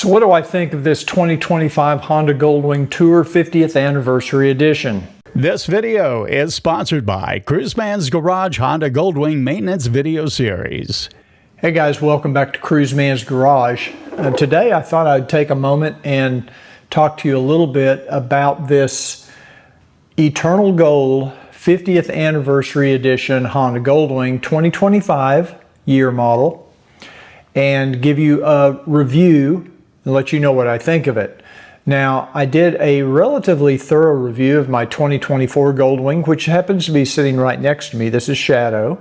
So what do I think of this 2025 Honda Goldwing Tour 50th Anniversary Edition? This video is sponsored by Cruiseman's Garage Honda Goldwing Maintenance Video Series. Hey guys, welcome back to Cruiseman's Garage. Today I thought I'd take a moment and talk to you a little bit about this Eternal Gold 50th Anniversary Edition Honda Goldwing 2025 year model and give you a review and let you know what I think of it. Now, I did a relatively thorough review of my 2024 Goldwing, which happens to be sitting right next to me. This is Shadow.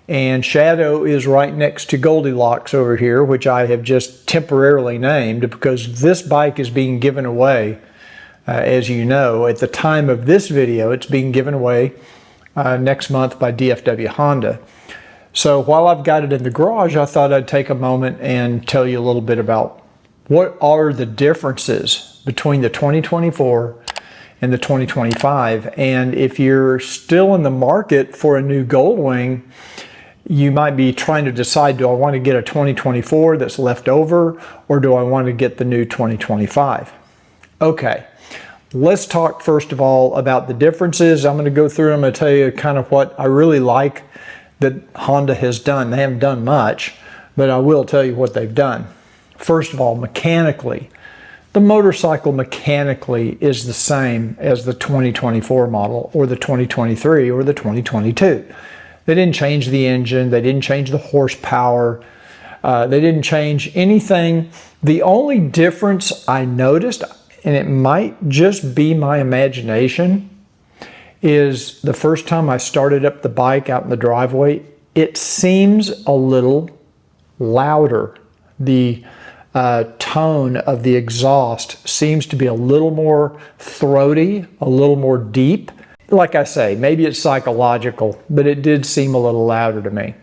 And Shadow is right next to Goldilocks over here, which I have just temporarily named because this bike is being given away, as you know. At the time of this video, it's being given away next month by DFW Honda. So while I've got it in the garage, I thought I'd take a moment and tell you a little bit about what are the differences between the 2024 and the 2025. And if you're still in the market for a new Goldwing, you might be trying to decide, do I want to get a 2024 that's left over, or do I want to get the new 2025? Okay, let's talk first of all about the differences. I'm going to go through them and tell you kind of what I really like that Honda has done. They haven't done much, but I will tell you what they've done. First of all, mechanically, the motorcycle mechanically is the same as the 2024 model or the 2023 or the 2022. They didn't change the engine, they didn't change the horsepower, they didn't change anything. The only difference I noticed, and it might just be my imagination, is the first time I started up the bike out in the driveway, it seems a little louder. The tone of the exhaust seems to be a little more throaty, a little more deep. Like I say, maybe it's psychological, but it did seem a little louder to me.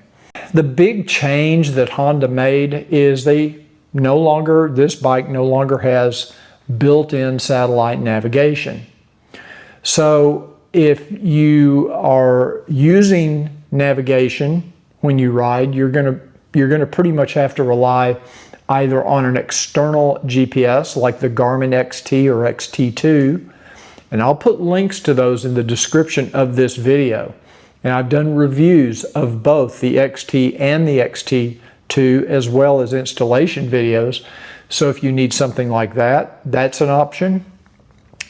The big change that Honda made is this bike no longer has built-in satellite navigation. So if you are using navigation when you ride, you're gonna pretty much have to rely either on an external GPS like the Garmin XT or XT2, and I'll put links to those in the description of this video. And I've done reviews of both the XT and the XT2 as well as installation videos. So if you need something like that, that's an option.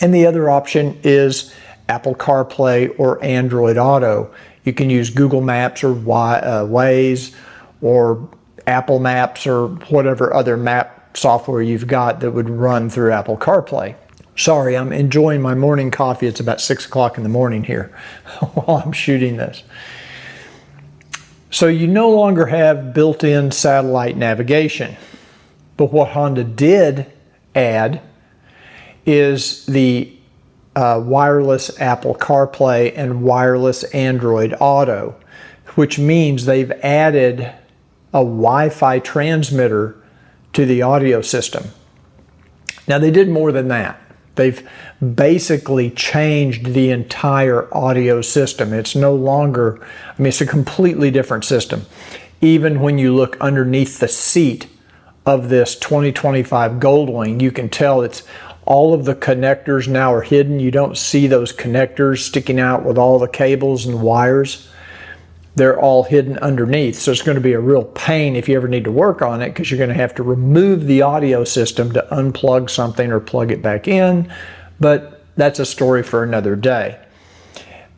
And the other option is Apple CarPlay or Android Auto. You can use Google Maps or Waze or Apple Maps or whatever other map software you've got that would run through Apple CarPlay. Sorry, I'm enjoying my morning coffee. It's about 6 o'clock in the morning here while I'm shooting this. So you no longer have built-in satellite navigation. But what Honda did add is the wireless Apple CarPlay and wireless Android Auto, which means they've added a Wi-Fi transmitter to the audio system. Now they did more than that. They've basically changed the entire audio system. It's no longer, it's a completely different system. Even when you look underneath the seat of this 2025 Goldwing, you can tell it's all of the connectors now are hidden. You don't see those connectors sticking out with all the cables and wires. They're all hidden underneath. So it's going to be a real pain if you ever need to work on it, because you're going to have to remove the audio system to unplug something or plug it back in. But that's a story for another day.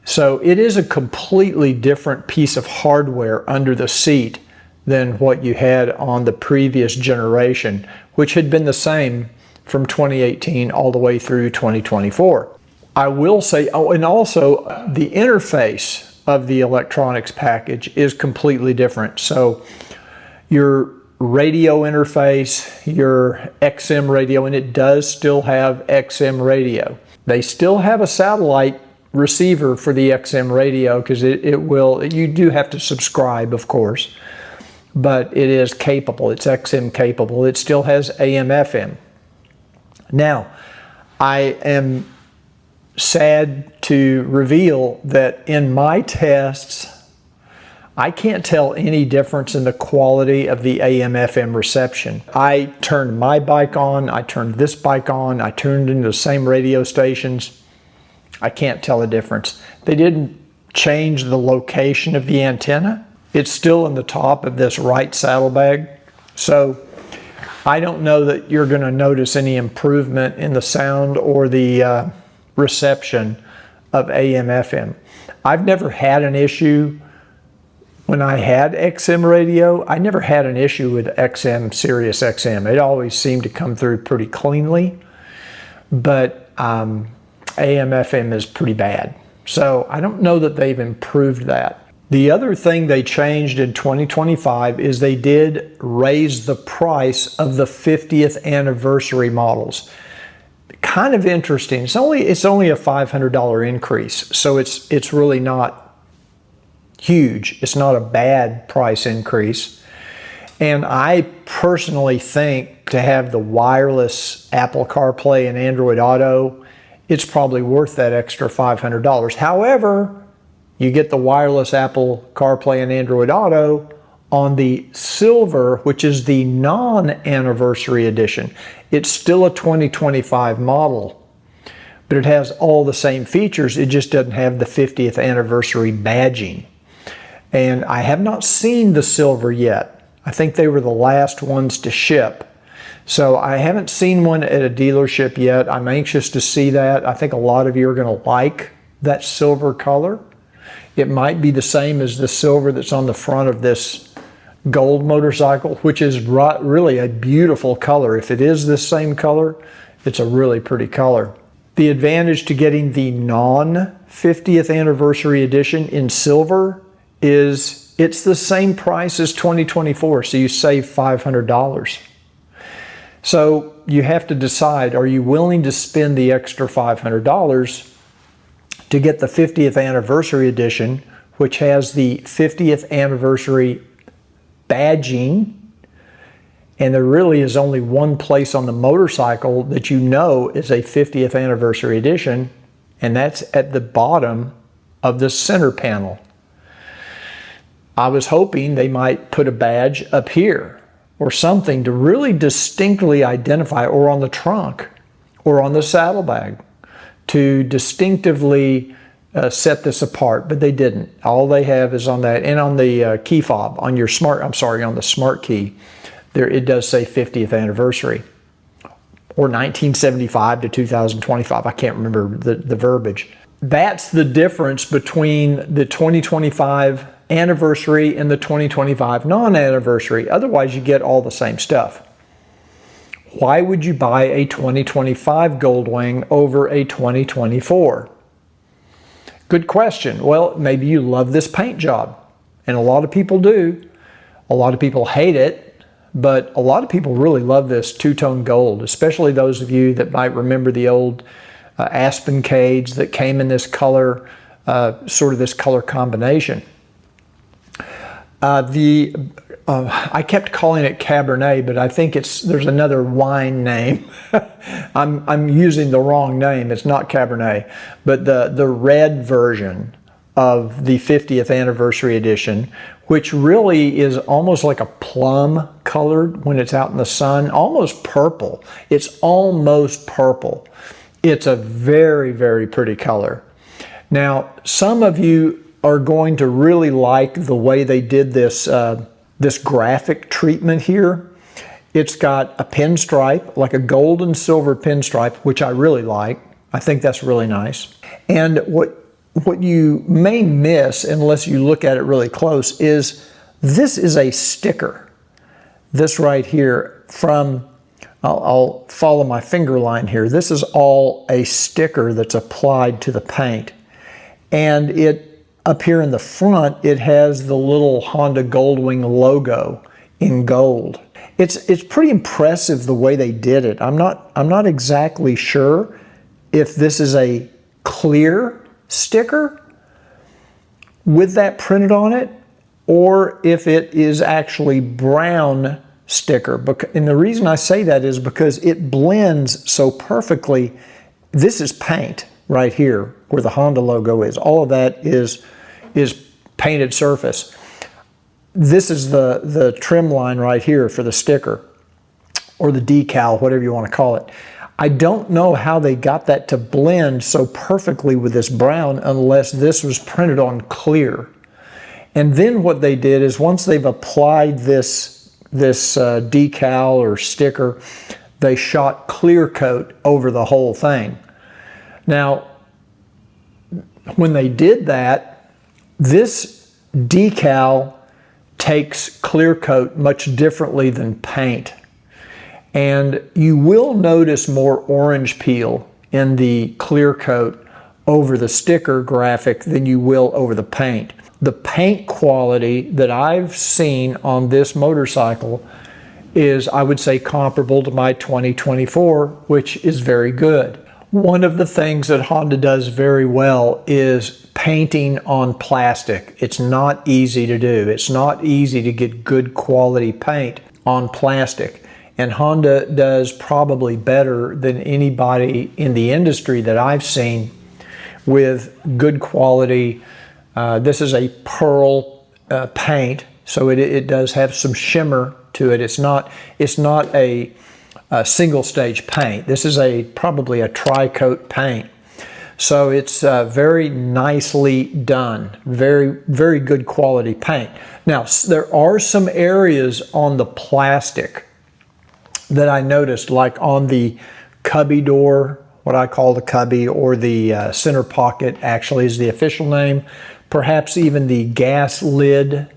So it is a completely different piece of hardware under the seat than what you had on the previous generation, which had been the same from 2018 all the way through 2024. I will say, and also the interface of the electronics package is completely different. So your radio interface, your XM radio, and it does still have XM radio. They still have a satellite receiver for the XM radio because you do have to subscribe, of course, but it is capable. It's XM capable. It still has AM, FM. Now, I am sad to reveal that in my tests, I can't tell any difference in the quality of the AM/FM reception. I turned my bike on, I turned this bike on, I tuned into the same radio stations. I can't tell a difference. They didn't change the location of the antenna. It's still in the top of this right saddlebag. So I don't know that you're going to notice any improvement in the sound or the reception of AM/FM. I've never had an issue when I had XM radio. I never had an issue with XM, Sirius XM. It always seemed to come through pretty cleanly, but AM/FM is pretty bad. So I don't know that they've improved that. The other thing they changed in 2025 is they did raise the price of the 50th anniversary models. Kind of interesting. It's only a $500 increase, so it's really not huge. It's not a bad price increase. And I personally think to have the wireless Apple CarPlay and Android Auto, it's probably worth that extra $500. However, you get the wireless Apple CarPlay and Android Auto on the Silver, which is the non-anniversary edition. It's still a 2025 model, but it has all the same features. It just doesn't have the 50th anniversary badging. And I have not seen the Silver yet. I think they were the last ones to ship. So I haven't seen one at a dealership yet. I'm anxious to see that. I think a lot of you are going to like that silver color. It might be the same as the silver that's on the front of this Gold motorcycle, which is really a beautiful color. If it is this same color, it's a really pretty color. The advantage to getting the non-50th anniversary edition in silver is it's the same price as 2024, so you save $500. So you have to decide, are you willing to spend the extra $500 to get the 50th anniversary edition, which has the 50th anniversary badging, and there really is only one place on the motorcycle that you know is a 50th anniversary edition, and that's at the bottom of the center panel. I was hoping they might put a badge up here or something to really distinctly identify, or on the trunk or on the saddlebag, to distinctively set this apart, but they didn't. All they have is on that, and on the key fob, on your on the smart key, there it does say 50th anniversary, or 1975 to 2025. I can't remember the verbiage. That's the difference between the 2025 anniversary and the 2025 non-anniversary. Otherwise, you get all the same stuff. Why would you buy a 2025 Goldwing over a 2024? Good question. Well, maybe you love this paint job, and a lot of people do. A lot of people hate it, but a lot of people really love this two-tone gold, especially those of you that might remember the old Aspen Cades that came in this color, sort of this color combination. I kept calling it Cabernet, but I think there's another wine name. I'm using the wrong name. It's not Cabernet, but the red version of the 50th anniversary edition, which really is almost like a plum colored when it's out in the sun, almost purple. It's almost purple. It's a very, very pretty color. Now, some of you are going to really like the way they did this this graphic treatment here. It's got a pinstripe, like a gold and silver pinstripe, which I really like. I think that's really nice. And what you may miss, unless you look at it really close, is this is a sticker. This right here from, I'll follow my finger line here. This is all a sticker that's applied to the paint. And up here in the front, it has the little Honda Goldwing logo in gold. It's pretty impressive the way they did it. I'm not exactly sure if this is a clear sticker with that printed on it, or if it is actually brown sticker. And the reason I say that is because it blends so perfectly. This is paint right here where the Honda logo is. All of that is painted surface. this is the trim line right here for the sticker, or the decal, whatever you want to call it. I don't know how they got that to blend so perfectly with this brown unless this was printed on clear. And then what they did is once they've applied this decal or sticker, they shot clear coat over the whole thing. Now, when they did that, this decal takes clear coat much differently than paint. And you will notice more orange peel in the clear coat over the sticker graphic than you will over the paint. The paint quality that I've seen on this motorcycle is, I would say, comparable to my 2024, which is very good. One of the things that Honda does very well is painting on plastic. It's not easy to do. It's not easy to get good quality paint on plastic. And Honda does probably better than anybody in the industry that I've seen with good quality. This is a pearl paint, so it does have some shimmer to it. It's not a single stage paint. This is probably a tri-coat paint. So it's very nicely done. Very, very good quality paint. Now, there are some areas on the plastic that I noticed, like on the cubby door, what I call the cubby, or the center pocket actually is the official name, perhaps even the gas lid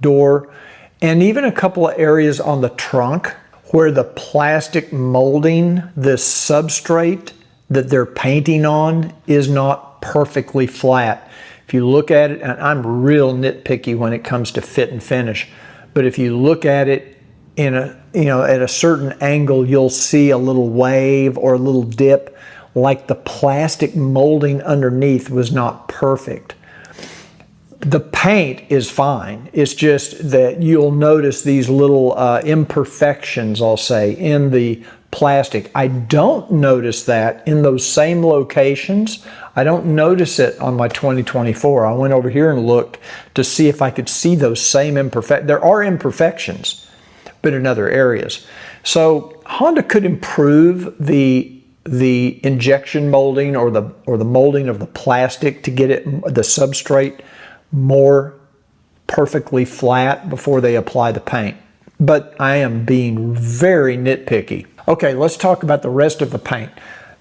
door, and even a couple of areas on the trunk where the plastic molding, the substrate that they're painting on, is not perfectly flat. If you look at it, and I'm real nitpicky when it comes to fit and finish, but if you look at it in at a certain angle, you'll see a little wave or a little dip, like the plastic molding underneath was not perfect. The paint is fine. It's just that you'll notice these little imperfections, I'll say, in the plastic. I don't notice that in those same locations. I don't notice it on my 2024. I went over here and looked to see if I could see those same imperfections. There are imperfections, but in other areas. So Honda could improve the injection molding or the molding of the plastic to get the substrate more perfectly flat before they apply the paint. But I am being very nitpicky. Okay, let's talk about the rest of the paint.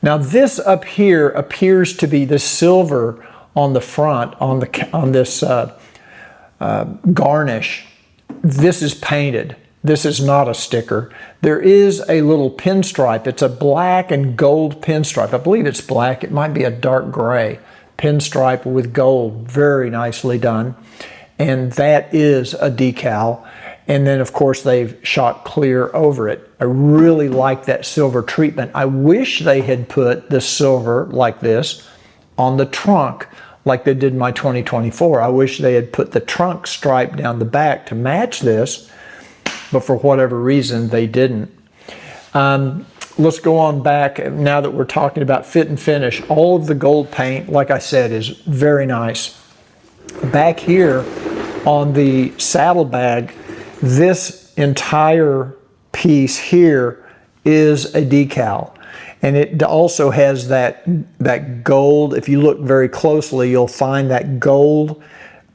Now this up here appears to be the silver on the front, on this garnish. This is painted. This is not a sticker. There is a little pinstripe. It's a black and gold pinstripe. I believe it's black. It might be a dark gray pinstripe with gold. Very nicely done. And that is a decal. And then, of course, they've shot clear over it. I really like that silver treatment. I wish they had put the silver like this on the trunk like they did in my 2024. I wish they had put the trunk stripe down the back to match this, but for whatever reason, they didn't. Let's go on back now that we're talking about fit and finish. All of the gold paint, like I said, is very nice. Back here on the saddlebag, this entire piece here is a decal. And it also has that gold. If you look very closely, you'll find that gold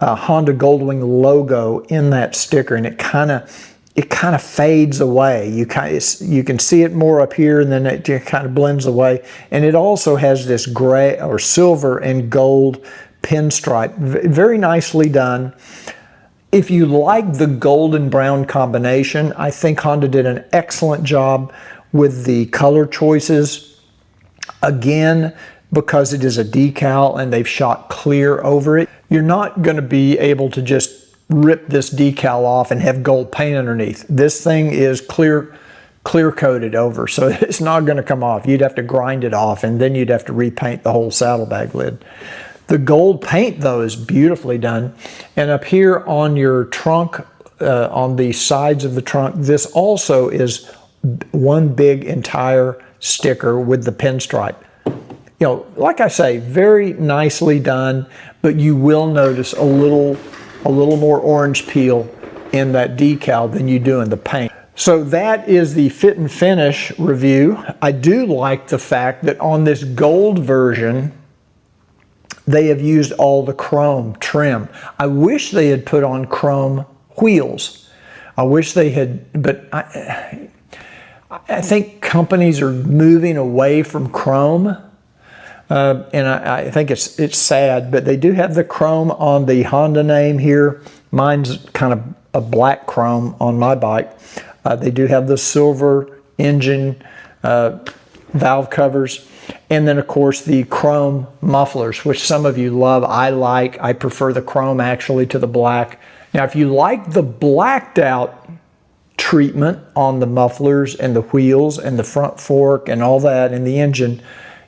Honda Goldwing logo in that sticker, and it kind of fades away. You can see it more up here, and then it kind of blends away. And it also has this gray or silver and gold pinstripe. Very nicely done. If you like the gold and brown combination, I think Honda did an excellent job with the color choices. Again, because it is a decal and they've shot clear over it, you're not going to be able to just rip this decal off and have gold paint underneath. This thing is clear coated over, so it's not going to come off. You'd have to grind it off, and then you'd have to repaint the whole saddlebag lid. The gold paint, though, is beautifully done. And up here on your trunk, on the sides of the trunk, this also is one big entire sticker with the pinstripe. You know, like I say, very nicely done, but you will notice a little more orange peel in that decal than you do in the paint. So that is the fit and finish review. I do like the fact that on this gold version, they have used all the chrome trim. I wish they had put on chrome wheels. I wish they had, but I think companies are moving away from chrome. And I think it's sad, but they do have the chrome on the Honda name here. Mine's kind of a black chrome on my bike. They do have the silver engine valve covers. And then, of course, the chrome mufflers, which some of you love. I like. I prefer the chrome actually to the black. Now, if you like the blacked out treatment on the mufflers and the wheels and the front fork and all that in the engine,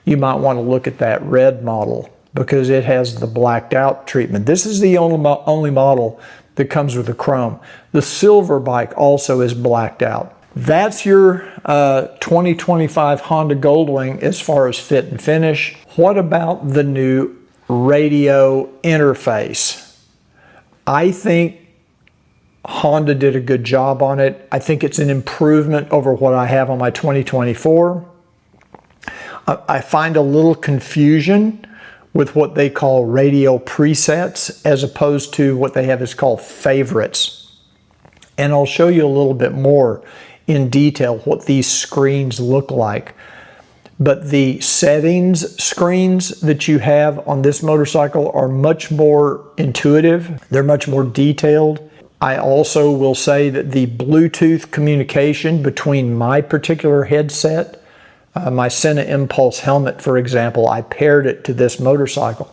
you might want to look at that red model because it has the blacked out treatment. This is the only model that comes with the chrome. The silver bike also is blacked out. That's your 2025 Honda Goldwing as far as fit and finish. What about the new radio interface? I think Honda did a good job on it. I think it's an improvement over what I have on my 2024. I find a little confusion with what they call radio presets as opposed to what they have is called favorites. And I'll show you a little bit more in detail what these screens look like. But the settings screens that you have on this motorcycle are much more intuitive. They're much more detailed. I also will say that the Bluetooth communication between my particular headset, my Sena Impulse helmet, for example, I paired it to this motorcycle.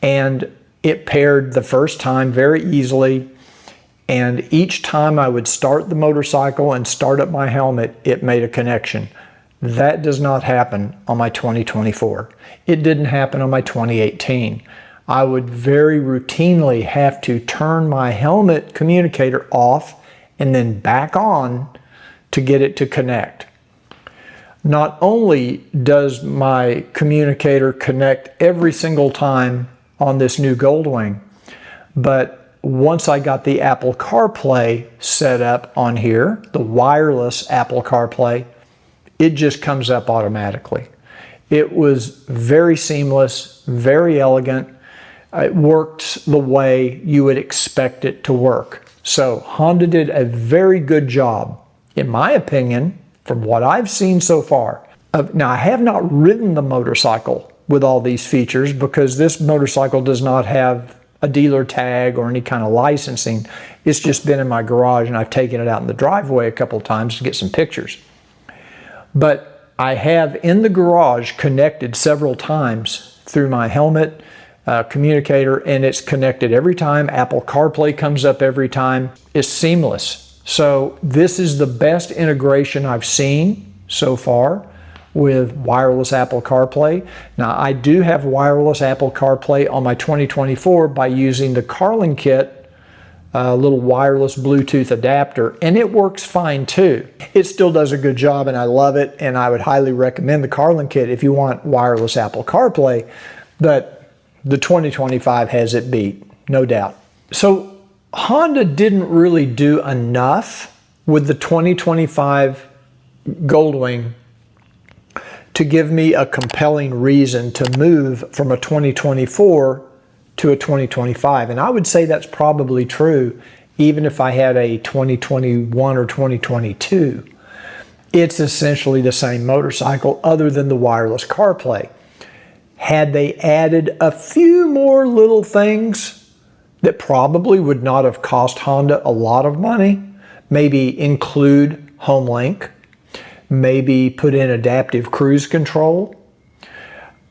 And it paired the first time very easily. And each time I would start the motorcycle and start up my helmet, it made a connection. That does not happen on my 2024. It didn't happen on my 2018. I would very routinely have to turn my helmet communicator off and then back on to get it to connect. Not only does my communicator connect every single time on this new Goldwing, but once I got the Apple CarPlay set up on here, the wireless Apple CarPlay, it just comes up automatically. It was very seamless, very elegant. It worked the way you would expect it to work. So Honda did a very good job, in my opinion, from what I've seen so far. Now, I have not ridden the motorcycle with all these features because this motorcycle does not have a dealer tag or any kind of licensing. It's just been in my garage and I've taken it out in the driveway a couple of times to get some pictures. But I have in the garage connected several times through my helmet communicator, and it's connected every time. Apple CarPlay comes up every time. It's seamless. So this is the best integration I've seen so far with wireless Apple CarPlay. Now, I do have wireless Apple CarPlay on my 2024 by using the Carling kit, little wireless Bluetooth adapter, and it works fine too. It still does a good job and I love it, and I would highly recommend the Carling kit if you want wireless Apple CarPlay, but the 2025 has it beat, no doubt. So Honda didn't really do enough with the 2025 Goldwing to give me a compelling reason to move from a 2024 to a 2025. And I would say that's probably true even if I had a 2021 or 2022. It's essentially the same motorcycle other than the wireless CarPlay. Had they added a few more little things that probably would not have cost Honda a lot of money, maybe include HomeLink, maybe put in adaptive cruise control.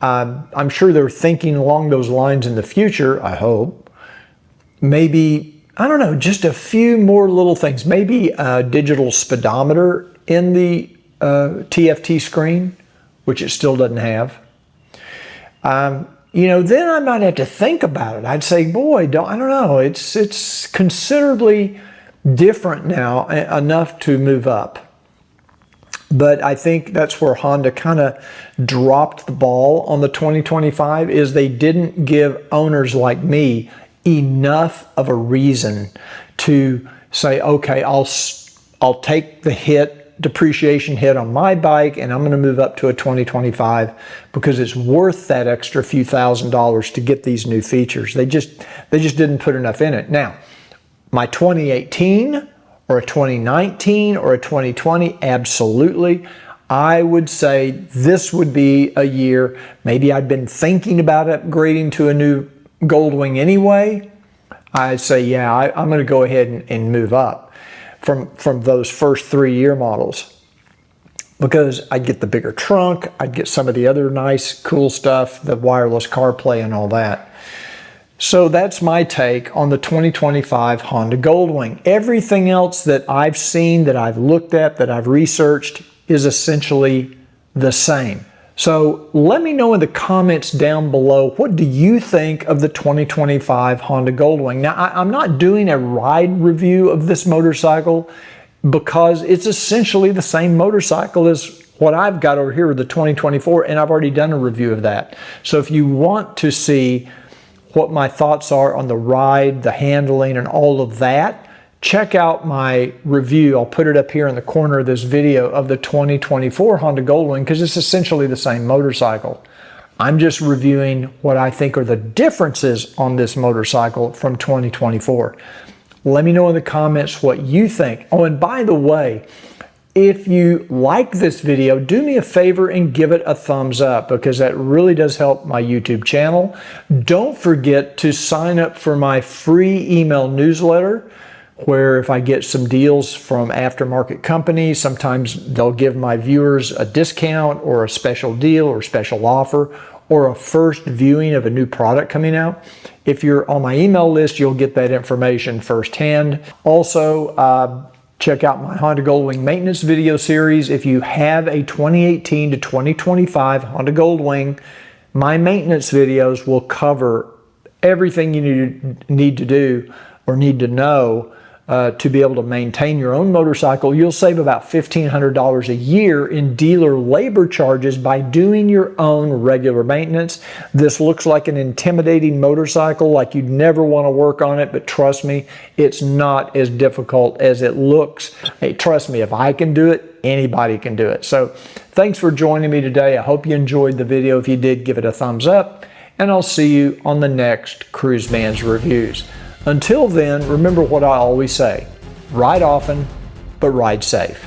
I'm sure they're thinking along those lines in the future, I hope. Maybe, I don't know, just a few more little things. Maybe a digital speedometer in the TFT screen, which it still doesn't have. You know, then I might have to think about it. I'd say, boy, I don't know. It's considerably different now, enough to move up. But I think that's where Honda kind of dropped the ball on the 2025, is they didn't give owners like me enough of a reason to say, okay, I'll take the depreciation hit on my bike, and I'm going to move up to a 2025 because it's worth that extra few $1,000s to get these new features. They just didn't put enough in it. Now, my 2018 or a 2019 or a 2020, absolutely. I would say this would be a year, maybe I'd been thinking about upgrading to a new Goldwing anyway. I'd say, yeah, I'm going to go ahead and move up from those first 3-year models, because I'd get the bigger trunk, I'd get some of the other nice, cool stuff, the wireless CarPlay and all that. So that's my take on the 2025 Honda Goldwing. Everything else that I've seen, that I've looked at, that I've researched is essentially the same. So let me know in the comments down below, what do you think of the 2025 Honda Goldwing? Now, I'm not doing a ride review of this motorcycle because it's essentially the same motorcycle as what I've got over here with the 2024, and I've already done a review of that. So if you want to see what my thoughts are on the ride, the handling, and all of that, check out my review. I'll put it up here in the corner of this video of the 2024 Honda Goldwing, because it's essentially the same motorcycle. I'm just reviewing what I think are the differences on this motorcycle from 2024. Let me know in the comments what you think. Oh, and by the way, if you like this video, do me a favor and give it a thumbs up, because that really does help my YouTube channel. Don't forget to sign up for my free email newsletter, where if I get some deals from aftermarket companies, sometimes they'll give my viewers a discount or a special deal or special offer or a first viewing of a new product coming out. If you're on my email list, you'll get that information firsthand. Also, check out my Honda Goldwing maintenance video series. If you have a 2018 to 2025 Honda Goldwing, my maintenance videos will cover everything you need to do or need to know to be able to maintain your own motorcycle. You'll save about $1,500 a year in dealer labor charges by doing your own regular maintenance. This looks like an intimidating motorcycle, like you'd never want to work on it, but trust me, it's not as difficult as it looks. Hey, trust me, if I can do it, anybody can do it. So thanks for joining me today. I hope you enjoyed the video. If you did, give it a thumbs up, and I'll see you on the next Cruiseman's Reviews. Until then, remember what I always say, ride often, but ride safe.